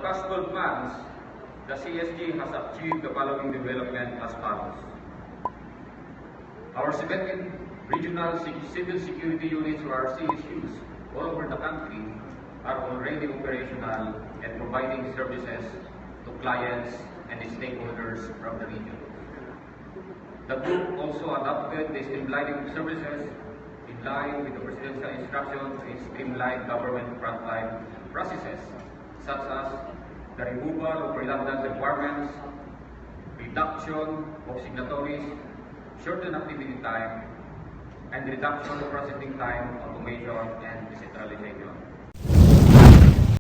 past 12 months, the CSG has achieved the following development as follows. Our 17 regional civil security units, or CSUs, all over the country are already operational and providing services to clients and stakeholders from the region. The group also adopted the streamlining of services in line with the presidential instruction to streamline government frontline processes, such as the removal of redundant requirements, reduction of signatories, shortened activity time, and reduction of processing time, automation, and decentralization.